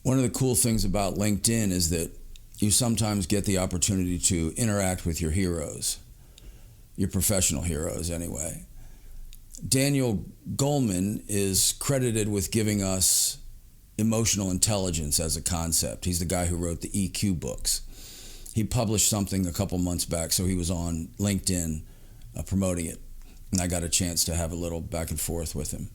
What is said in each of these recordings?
One of the cool things about LinkedIn is that you sometimes get the opportunity to interact with your heroes, your professional heroes anyway. Daniel Goleman is credited with giving us emotional intelligence as a concept. He's the guy who wrote the EQ books. He published something a couple months back, so he was on LinkedIn promoting it, and I got a chance to have a little back and forth with him.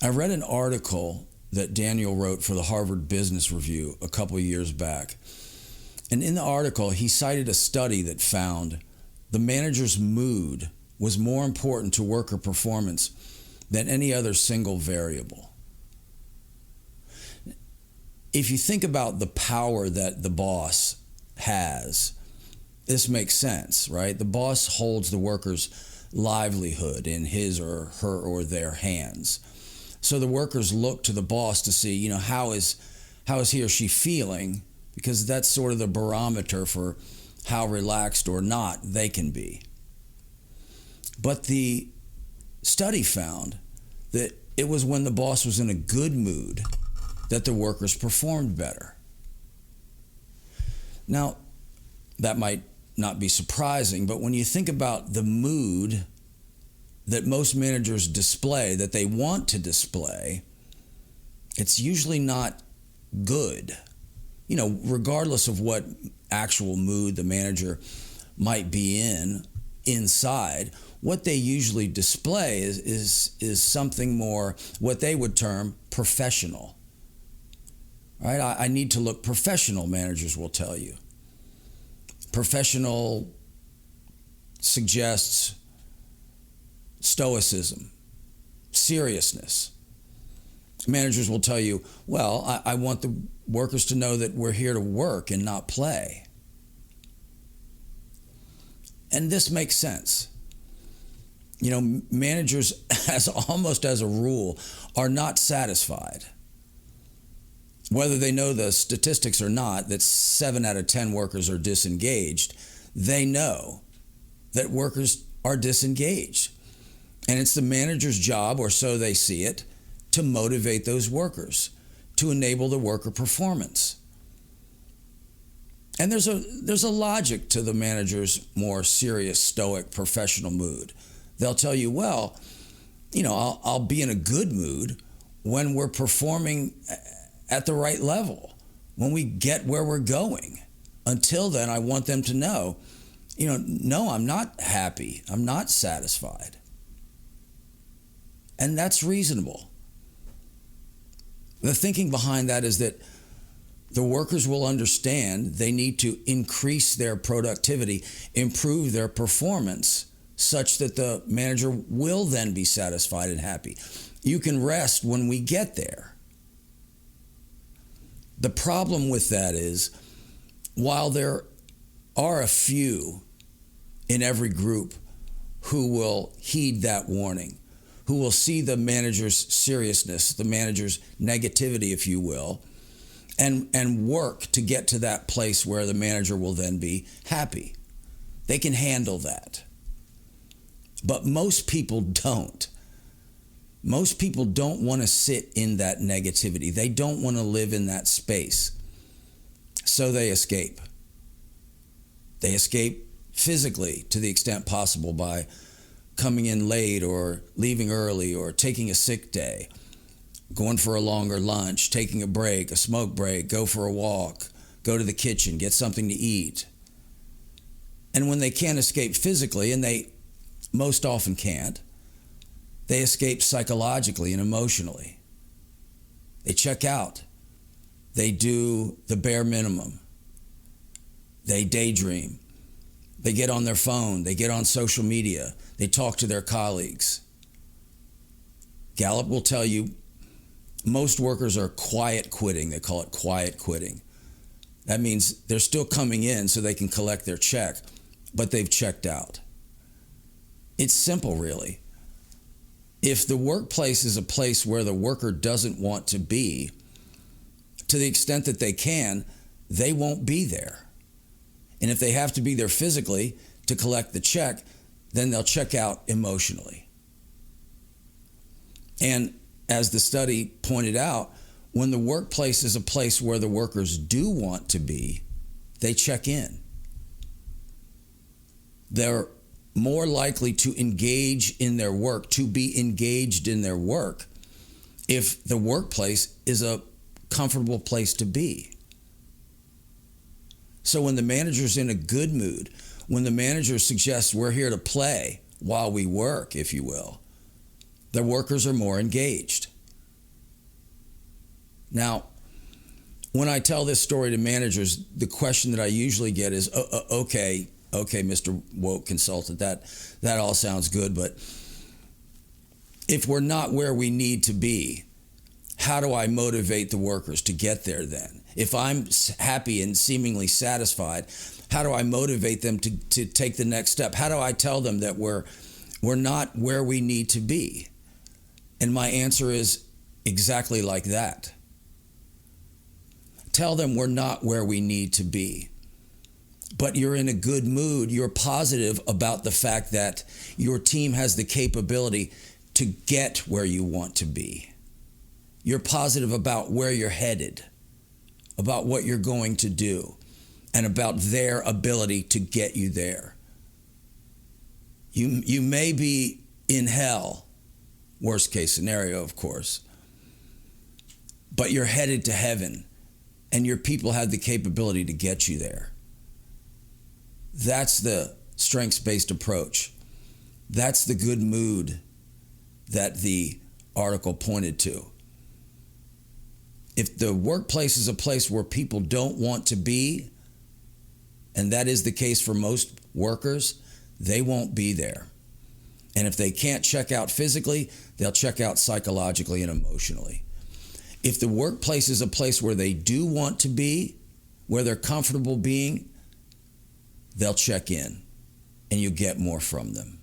I read an article that Daniel wrote for the Harvard Business Review a couple of years back. And in the article, he cited a study that found the manager's mood was more important to worker performance than any other single variable. If you think about the power that the boss has, this makes sense, right? The boss holds the worker's livelihood in his or her or their hands. So the workers look to the boss to see, how is he or she feeling? Because that's sort of the barometer for how relaxed or not they can be. But the study found that it was when the boss was in a good mood that the workers performed better. Now, that might not be surprising, but when you think about the mood that most managers display, that they want to display, it's usually not good. Regardless of what actual mood the manager might be inside, what they usually display is something more, what they would term professional. Right? I need to look professional, managers will tell you. Professional suggests stoicism, seriousness. Managers will tell you, well, I want the workers to know that we're here to work and not play. And this makes sense. Managers, almost as a rule, are not satisfied. Whether they know the statistics or not, that 7 out of 10 workers are disengaged, they know that workers are disengaged. And it's the manager's job, or so they see it, to motivate those workers, to enable the worker performance. And there's a logic to the manager's more serious, stoic, professional mood. They'll tell you, well, I'll be in a good mood when we're performing at the right level, when we get where we're going. Until then, I want them to know, no, I'm not happy. I'm not satisfied. And that's reasonable. The thinking behind that is that the workers will understand they need to increase their productivity, improve their performance, such that the manager will then be satisfied and happy. You can rest when we get there. The problem with that is, while there are a few in every group who will heed that warning, who will see the manager's seriousness, the manager's negativity, if you will, and work to get to that place where the manager will then be happy. They can handle that. But most people don't. Most people don't want to sit in that negativity. They don't want to live in that space. So they escape. They escape physically to the extent possible by coming in late or leaving early or taking a sick day, going for a longer lunch, taking a break, a smoke break, go for a walk, go to the kitchen, get something to eat. And when they can't escape physically, and they most often can't, they escape psychologically and emotionally. They check out. They do the bare minimum. They daydream. They get on their phone. They get on social media. They talk to their colleagues. Gallup will tell you most workers are quiet quitting. They call it quiet quitting. That means they're still coming in so they can collect their check, but they've checked out. It's simple, really. If the workplace is a place where the worker doesn't want to be, to the extent that they can, they won't be there. And if they have to be there physically to collect the check, then they'll check out emotionally. And as the study pointed out, When the workplace is a place where the workers do want to be, they check in. They're more likely to engage in their work, to be engaged in their work, if the workplace is a comfortable place to be. So when the manager's in a good mood, when the manager suggests we're here to play while we work, if you will, the workers are more engaged. Now, when I tell this story to managers, the question that I usually get is, okay, Mr. Woke Consultant, that all sounds good, but if we're not where we need to be, how do I motivate the workers to get there then? If I'm happy and seemingly satisfied, how do I motivate them to take the next step? How do I tell them that we're not where we need to be? And my answer is exactly like that. Tell them we're not where we need to be. But you're in a good mood. You're positive about the fact that your team has the capability to get where you want to be. You're positive about where you're headed, about what you're going to do, and about their ability to get you there. You may be in hell, worst case scenario, of course, but you're headed to heaven, and your people have the capability to get you there. That's the strengths-based approach. That's the good mood that the article pointed to. If the workplace is a place where people don't want to be, and that is the case for most workers, they won't be there. And if they can't check out physically, they'll check out psychologically and emotionally. If the workplace is a place where they do want to be, where they're comfortable being, they'll check in and you get more from them.